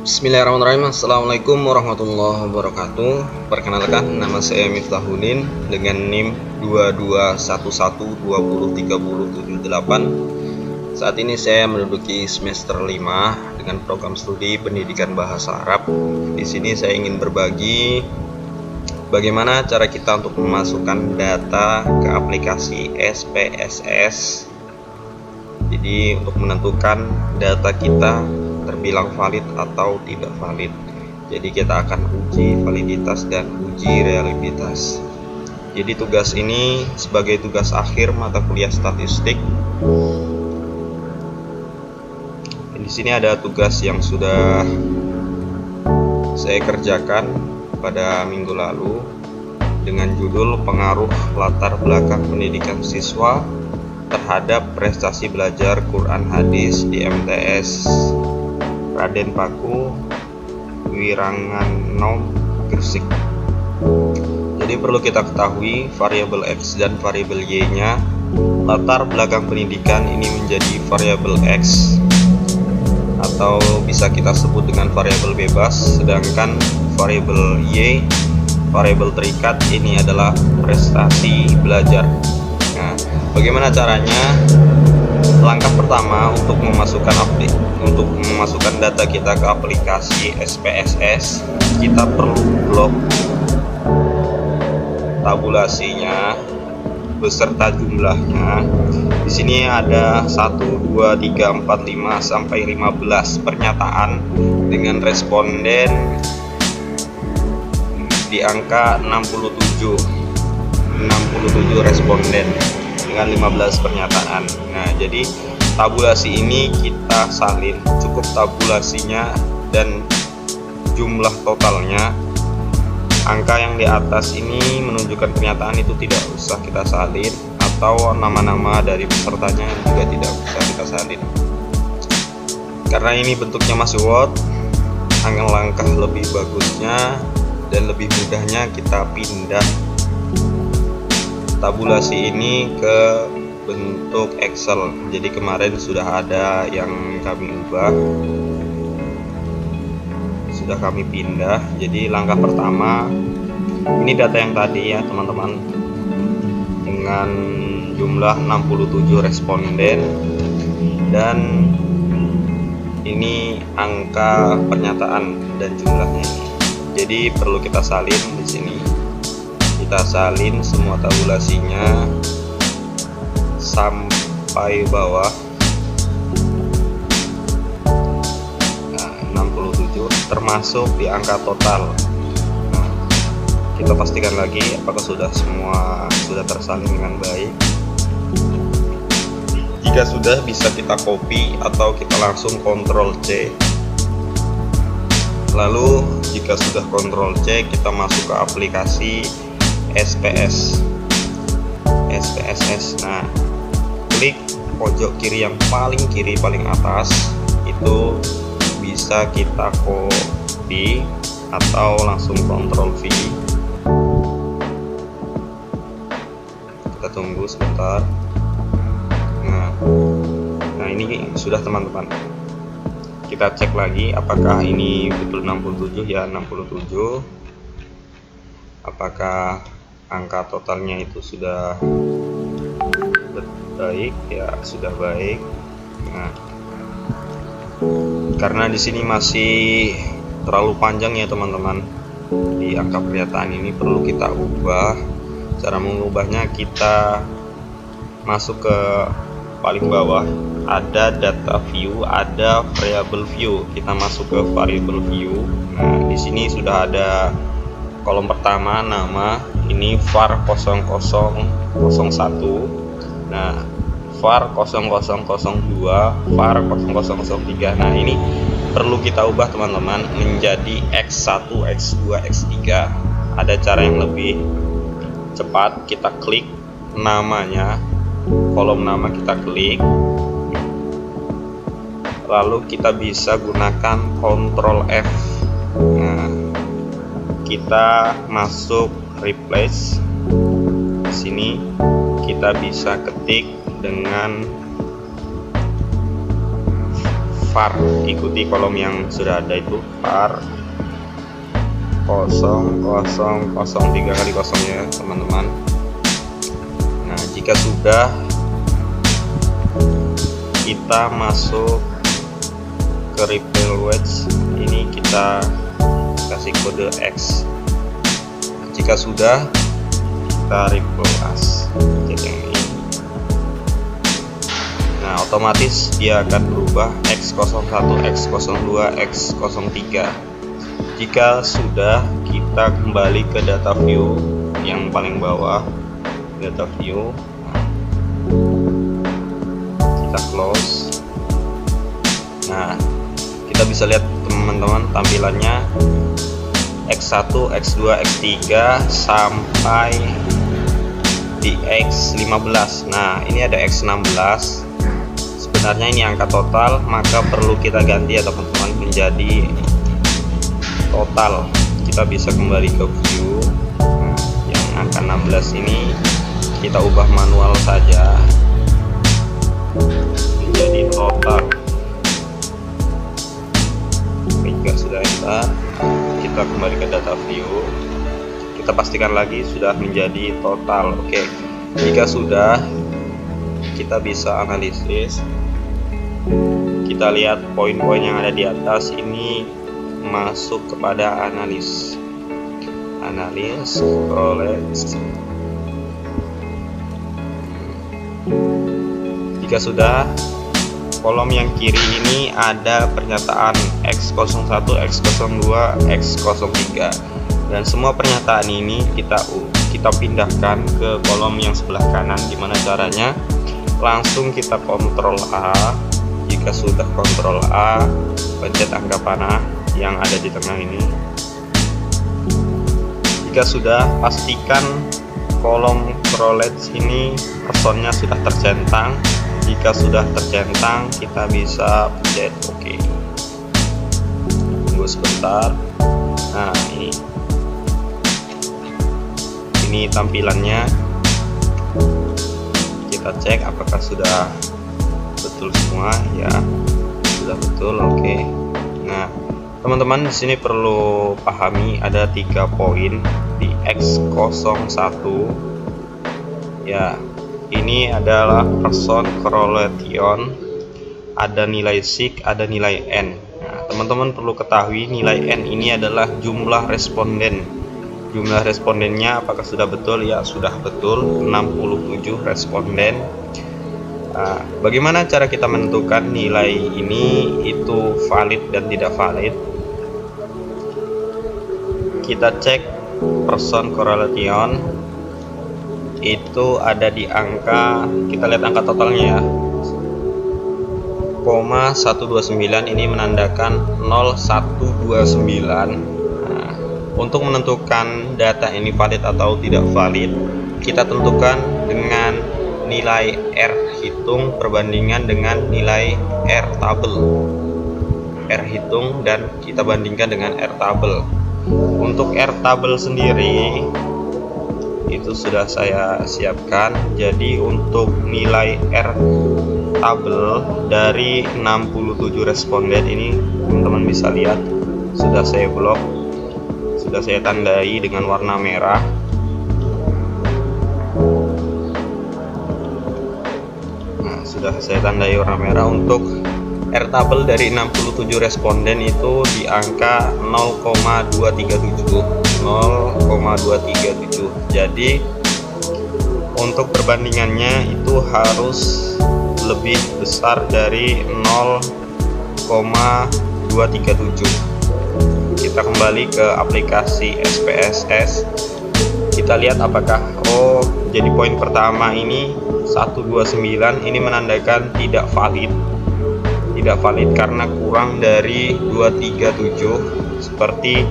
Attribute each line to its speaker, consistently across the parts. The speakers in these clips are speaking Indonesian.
Speaker 1: Bismillahirrahmanirrahim. Assalamualaikum warahmatullahi wabarakatuh. Perkenalkan, nama saya Miftahudin dengan NIM 2211203078. Saat ini saya menduduki semester 5 dengan program studi pendidikan bahasa Arab. Di sini saya ingin berbagi bagaimana cara kita untuk memasukkan data ke aplikasi SPSS. Jadi untuk menentukan data kita terbilang valid atau tidak valid. Jadi kita akan uji validitas dan uji reliabilitas. Jadi tugas ini sebagai tugas akhir mata kuliah statistik. Di sini ada tugas yang sudah saya kerjakan pada minggu lalu dengan judul pengaruh latar belakang pendidikan siswa terhadap prestasi belajar Quran Hadis di MTS Raden Paku Wiranganom Gresik. Jadi perlu kita ketahui variabel X dan variabel Y-nya. Latar belakang pendidikan ini menjadi variabel X atau bisa kita sebut dengan variabel bebas, sedangkan variabel Y, variabel terikat, ini adalah prestasi belajar. Nah, bagaimana caranya? Langkah pertama untuk memasukkan data kita ke aplikasi SPSS, kita perlu blok tabulasinya beserta jumlahnya. Di sini ada 1, 2, 3, 4, 5 sampai 15 pernyataan dengan responden di angka 67 responden dengan 15 pernyataan. Nah, jadi tabulasi ini kita salin, cukup tabulasinya dan jumlah totalnya. Angka yang di atas ini menunjukkan pernyataan itu tidak usah kita salin, atau nama-nama dari pesertanya juga tidak usah kita salin. Karena ini bentuknya masih Word, langkah lebih bagusnya dan lebih mudahnya kita pindah tabulasi ini ke bentuk Excel. Jadi kemarin sudah ada yang kami ubah, sudah kami pindah. Jadi langkah pertama, ini data yang tadi ya teman-teman, dengan jumlah 67 responden, dan ini angka pernyataan dan jumlahnya ini. Jadi perlu kita salin di sini. Kita salin semua tabulasinya sampai bawah. Nah, 67 termasuk di angka total. Nah, kita pastikan lagi apakah semua sudah tersalin dengan baik. Jika sudah, bisa kita copy atau kita langsung Ctrl C. Lalu jika sudah Ctrl C, kita masuk ke aplikasi SPSS. Nah, klik pojok kiri yang paling atas, itu bisa kita copy atau langsung Ctrl V. Kita tunggu sebentar. Nah ini sudah teman-teman. Kita cek lagi apakah ini betul 67 ya, 67. Apakah angka totalnya itu sudah baik ya, sudah baik. Nah, karena di sini masih terlalu panjang ya teman-teman, di angka pernyataan ini perlu kita ubah. Cara mengubahnya, kita masuk ke paling bawah, ada data view, ada variable view. Kita masuk ke variable view. Nah, di sini sudah ada kolom pertama nama, ini var 0001. Nah, var 0002, var 0003. Nah, ini perlu kita ubah teman-teman menjadi X1, X2, X3. Ada cara yang lebih cepat. Kita klik namanya, kolom nama kita klik, lalu kita bisa gunakan Ctrl F. Nah, kita masuk replace. Di sini kita bisa ketik dengan var, ikuti kolom yang sudah ada itu var 0003 kali 0 ya teman-teman. Nah, jika sudah, kita masuk ke Ripple Wedge. Ini kita kasih kode X. Nah, jika sudah, kita Ripple as. Nah, otomatis dia akan berubah X01, X02, X03. Jika sudah, kita kembali ke data view yang paling bawah, data view. Kita close. Nah, kita bisa lihat teman-teman tampilannya X1, X2, X3 sampai di X15. Nah, ini ada X16. Sebenarnya ini angka total, maka perlu kita ganti ya teman-teman menjadi total. Kita bisa kembali ke view. Nah, yang angka 16 ini kita ubah manual saja menjadi total. Oke, jika sudah enter, kita kembali ke data view. Kita pastikan lagi sudah menjadi total. Oke, jika sudah, kita bisa analisis. Kita lihat poin-poin yang ada di atas ini masuk kepada analis, scrollage. Jika sudah, kolom yang kiri ini ada pernyataan X01, X02, X03, dan semua pernyataan ini kita pindahkan ke kolom yang sebelah kanan. Gimana caranya? Langsung kita kontrol A. Jika sudah kontrol A, pencet angka panah yang ada di tengah ini. Jika sudah, pastikan kolom scrollage ini personnya sudah tercentang. Jika sudah tercentang, kita bisa pencet OK. Tunggu sebentar. Nah, ini tampilannya. Kita cek apakah sudah betul semua. Ya, sudah betul. Oke. Nah, teman-teman, di sini perlu pahami ada 3 poin di X01. Ya, ini adalah person correlation, ada nilai sig, ada nilai n. Nah, teman-teman perlu ketahui nilai n ini adalah jumlah responden. Jumlah respondennya apakah sudah betul? Ya, sudah betul, 67 responden. Nah, bagaimana cara kita menentukan nilai ini itu valid dan tidak valid? Kita cek person correlation, itu ada di angka, kita lihat angka totalnya ya, 129. Ini menandakan 0129. Nah, untuk menentukan data ini valid atau tidak valid, kita tentukan dengan nilai R hitung perbandingan dengan nilai R tabel. R hitung dan kita bandingkan dengan R tabel. Untuk R tabel sendiri itu sudah saya siapkan. Jadi untuk nilai R tabel dari 67 responden ini, teman-teman bisa lihat sudah saya blok, sudah saya tandai dengan warna merah. Nah, sudah saya tandai warna merah. Untuk R tabel dari 67 responden itu di angka 0,237. Jadi untuk perbandingannya itu harus lebih besar dari 0,237. Kita kembali ke aplikasi SPSS. Kita lihat apakah jadi poin pertama ini 129 ini menandakan tidak valid. Tidak valid karena kurang dari 237 seperti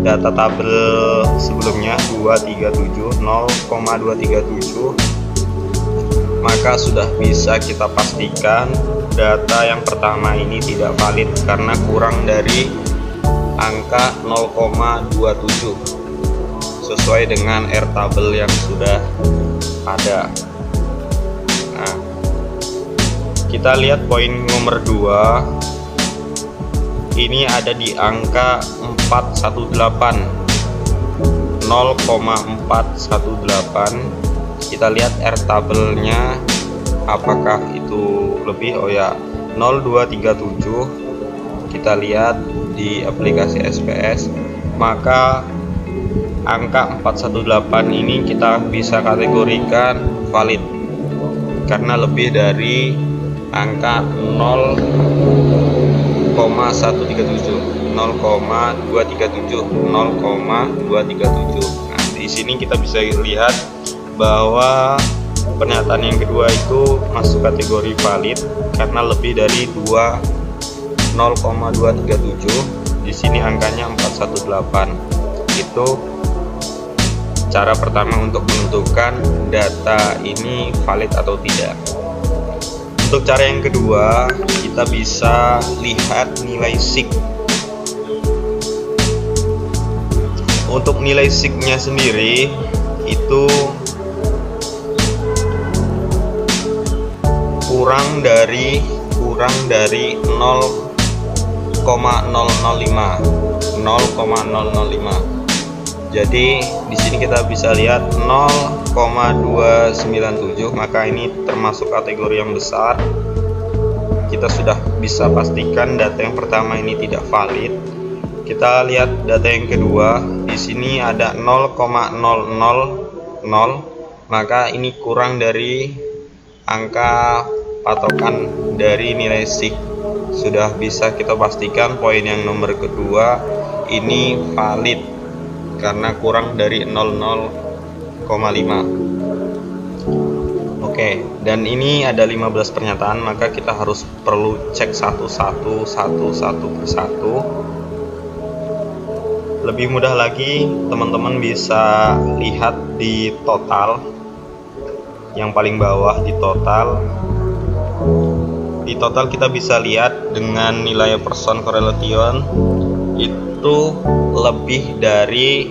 Speaker 1: data tabel sebelumnya 0,237. Maka sudah bisa kita pastikan data yang pertama ini tidak valid karena kurang dari angka 0,27 sesuai dengan R tabel yang sudah ada. Nah, Kita lihat poin nomor 2. Ini ada di angka 418, 0,418. Kita lihat R tabelnya apakah itu lebih. Oh ya, 0237. Kita lihat di aplikasi SPS, maka angka 418 ini kita bisa kategorikan valid karena lebih dari angka 0,237. Nah, di sini kita bisa lihat bahwa pernyataan yang kedua itu masuk kategori valid karena lebih dari 0,237. Di sini angkanya 418. Itu cara pertama untuk menentukan data ini valid atau tidak. Untuk cara yang kedua, kita bisa lihat nilai SIG. Untuk nilai SIG-nya sendiri itu kurang dari 0,005. Jadi di sini kita bisa lihat 0,297, maka ini termasuk kategori yang besar. Kita sudah bisa pastikan data yang pertama ini tidak valid. Kita lihat data yang kedua, di sini ada 0,000, maka ini kurang dari angka patokan dari nilai SIG. Sudah bisa kita pastikan poin yang nomor kedua ini valid karena kurang dari 0,5. Oke, dan ini ada 15 pernyataan, maka kita harus perlu cek satu persatu. Lebih mudah lagi, teman-teman bisa lihat di total. Yang paling bawah di total. Di total kita bisa lihat dengan nilai person correlation itu lebih dari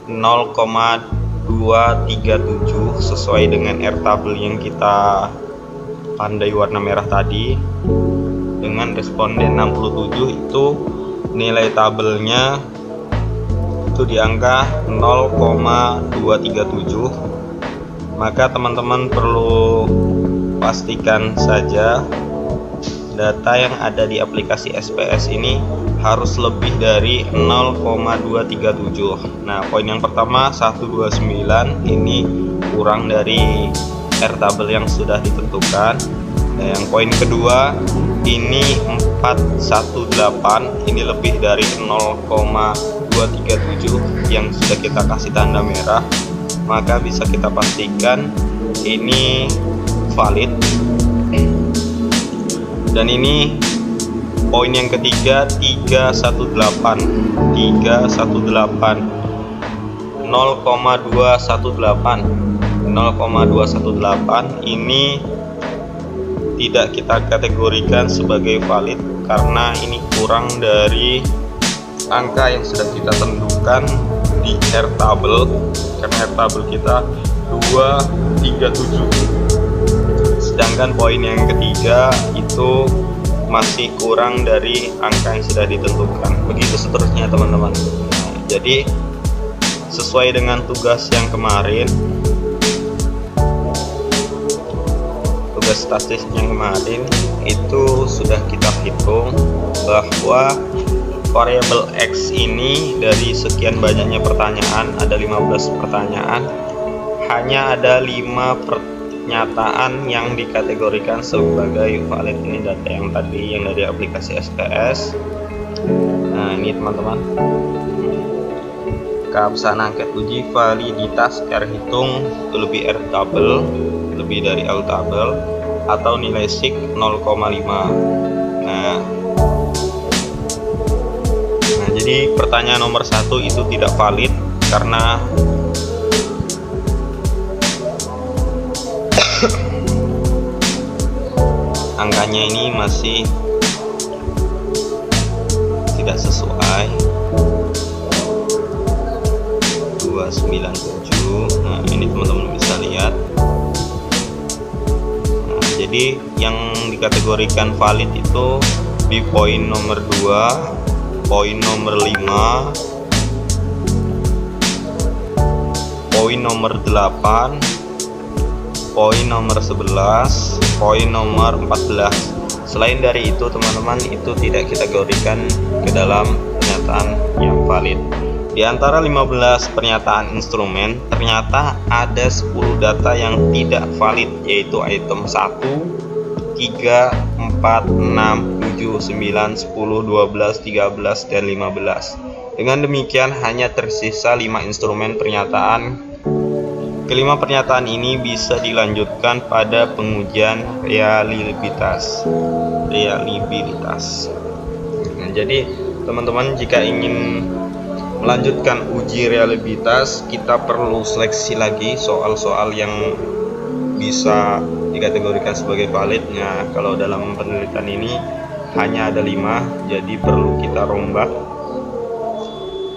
Speaker 1: 0,237 sesuai dengan R tabel yang kita tandai warna merah tadi. Dengan responden 67 itu nilai tabelnya itu di angka 0,237. Maka teman-teman perlu pastikan saja data yang ada di aplikasi SPS ini harus lebih dari 0,237. Nah, poin yang pertama 129 ini kurang dari R tabel yang sudah ditentukan. Nah, yang poin kedua ini 418, ini lebih dari 0,237 yang sudah kita kasih tanda merah. Maka bisa kita pastikan ini valid. Dan ini poin yang ketiga 318 0,218 ini tidak kita kategorikan sebagai valid karena ini kurang dari angka yang sudah kita tentukan di R tabel, karena R tabel kita 237. Sedangkan poin yang ketiga itu masih kurang dari angka yang sudah ditentukan. Begitu seterusnya teman-teman. Nah, jadi sesuai dengan tugas yang kemarin, tugas statistik yang kemarin itu sudah kita hitung bahwa variabel X ini dari sekian banyaknya pertanyaan, ada 15 pertanyaan, hanya ada 5 pernyataan yang dikategorikan sebagai valid. Ini data yang tadi yang dari aplikasi SPS. Nah, ini teman-teman, keabsahan angket uji validitas R hitung itu lebih R tabel, lebih dari L tabel, atau nilai SIG 0,5. Nah, jadi pertanyaan nomor 1 itu tidak valid karena angkanya ini masih tidak sesuai. 297. Nah, ini teman-teman bisa lihat. Nah, jadi yang dikategorikan valid itu di poin nomor 2, poin nomor 5, poin nomor 8, poin nomor 11, poin nomor 14. Selain dari itu teman-teman, itu tidak kita kategorikan ke dalam pernyataan yang valid. Di antara 15 pernyataan instrumen, ternyata ada 10 data yang tidak valid, yaitu item 1, 3, 4, 6, 7, 9, 10, 12, 13, dan 15. Dengan demikian hanya tersisa 5 instrumen pernyataan. Kelima pernyataan ini bisa dilanjutkan pada pengujian reliabilitas. Nah, jadi teman-teman, jika ingin melanjutkan uji reliabilitas, kita perlu seleksi lagi soal-soal yang bisa dikategorikan sebagai valid. Nah, kalau dalam penelitian ini hanya ada 5, jadi perlu kita rombak.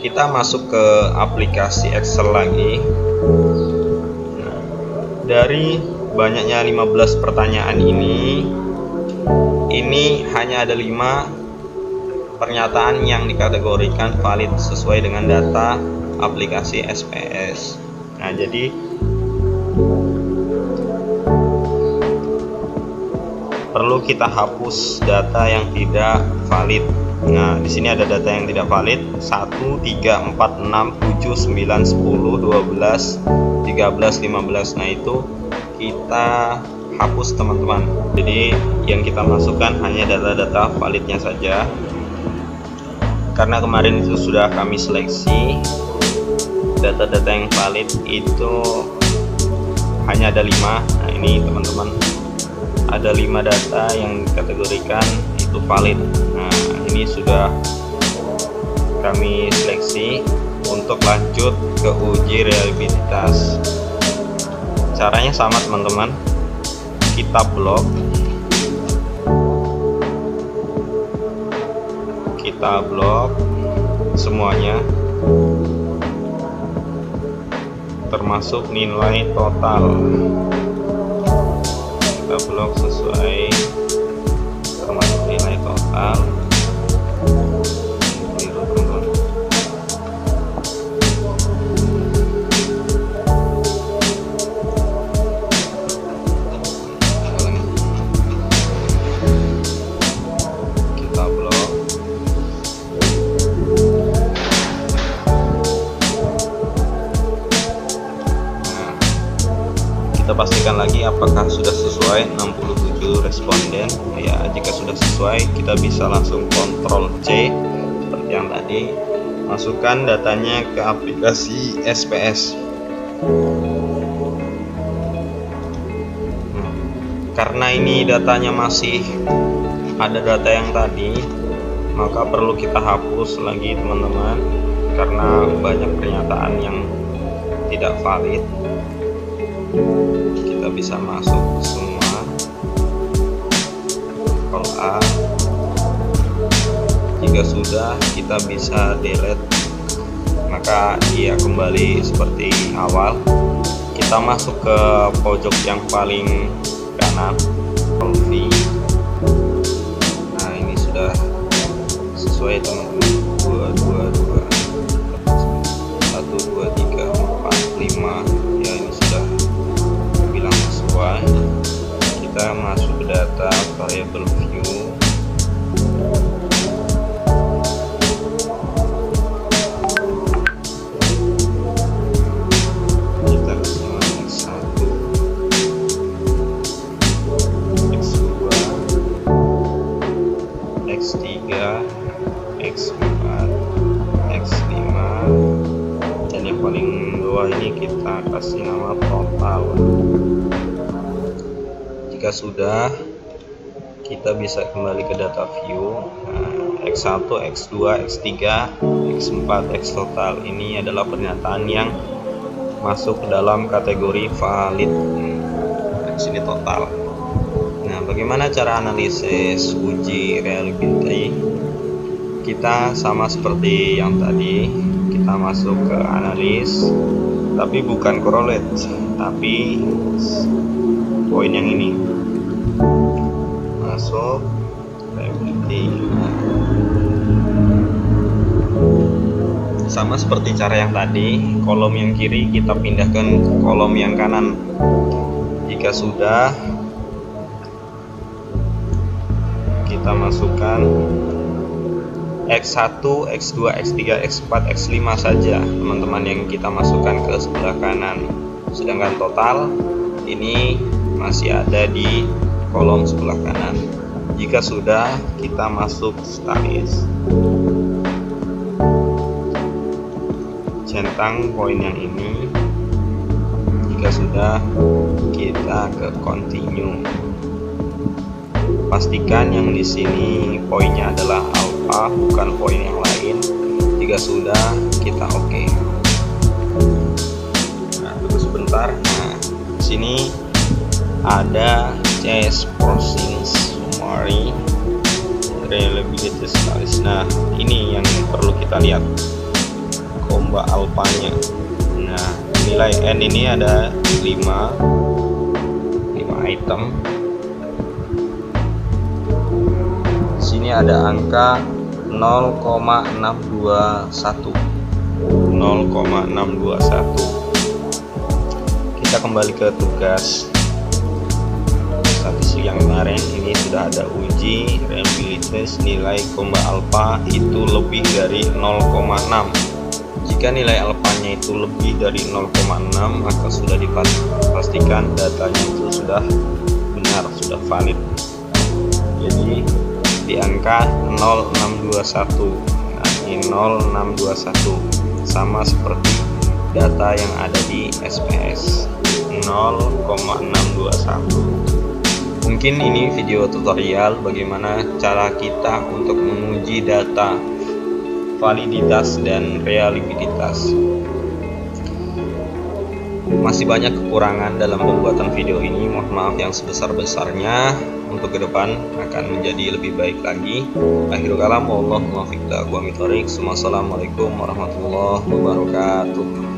Speaker 1: Kita masuk ke aplikasi Excel lagi. Dari banyaknya 15 pertanyaan ini hanya ada 5 pernyataan yang dikategorikan valid sesuai dengan data aplikasi SPS. Nah, jadi perlu kita hapus data yang tidak valid. Nah, di sini ada data yang tidak valid: 1, 3, 4, 6, 7, 9, 10, 12, 13, 15. Nah, itu kita hapus teman-teman. Jadi yang kita masukkan hanya data-data validnya saja. Karena kemarin itu sudah kami seleksi, data-data yang valid itu hanya ada 5. Nah, ini teman-teman, ada 5 data yang dikategorikan itu valid. Nah, ini sudah kami seleksi untuk lanjut ke uji reliabilitas. Caranya sama teman-teman, kita blok semuanya, termasuk nilai total. Kita blok sesuai termasuk nilai total. Kita pastikan lagi apakah sudah sesuai. 67 responden. Ya, jika sudah sesuai, kita bisa langsung Ctrl C seperti yang tadi, masukkan datanya ke aplikasi SPS. Karena ini datanya masih ada data yang tadi, maka perlu kita hapus lagi teman-teman, karena banyak pernyataan yang tidak valid. Kita bisa masuk semua, Ctrl A. Jika sudah, kita bisa delete, maka dia kembali seperti awal. Kita masuk ke pojok yang paling kanan, Ctrl V. Nah, ini sudah sesuai teman-teman. 2, 2, 2, 1, 2, 3, 4, 5. Ya, ini sudah bilang sesuai. Kita masuk ke data variable view. Kita kasih X1, X2, X3, X4, X5, dan yang paling bawah ini kita kasih nama total. Jika sudah, kita bisa kembali ke data view. Nah, X1, X2, X3, X4, X total ini adalah pernyataan yang masuk ke dalam kategori valid. Di sini total. Nah, bagaimana cara analisis uji reliability? Kita sama seperti yang tadi, kita masuk ke analis, tapi bukan correlate, tapi poin yang ini. masuk reliability. Sama seperti cara yang tadi, kolom yang kiri kita pindahkan ke kolom yang kanan. Jika sudah, kita masukkan X1, X2, X3, X4, X5 saja teman-teman yang kita masukkan ke sebelah kanan. Sedangkan total ini masih ada di kolom sebelah kanan. Jika sudah, kita masuk status. Centang poin yang ini. Jika sudah, kita ke continue. Pastikan yang di sini poinnya adalah alpha, bukan poin yang lain. Jika sudah, kita oke. Nah, tunggu sebentar. Nah, di sini ada CS processing summary reliability status. Nah, ini yang perlu kita lihat, komba alpanya. Nah, nilai N ini ada 5 item. Sini ada angka 0,621. Kita kembali ke tugas statistik yang kemarin. Ini sudah ada uji reliability nilai komba alpha itu lebih dari 0,6. Jika nilai alfanya itu lebih dari 0,6, maka sudah dipastikan datanya itu sudah benar, sudah valid. Jadi di angka 0621. Nah, ini 0621 sama seperti data yang ada di SPS 0,621. Mungkin ini video tutorial bagaimana cara kita untuk menguji data validitas dan reliabilitas. Masih banyak kekurangan dalam pembuatan video ini, mohon maaf yang sebesar-besarnya. Untuk ke depan akan menjadi lebih baik lagi. Akhirul kalam, wallahu muwaffiq. Wassalamualaikum warahmatullahi wabarakatuh.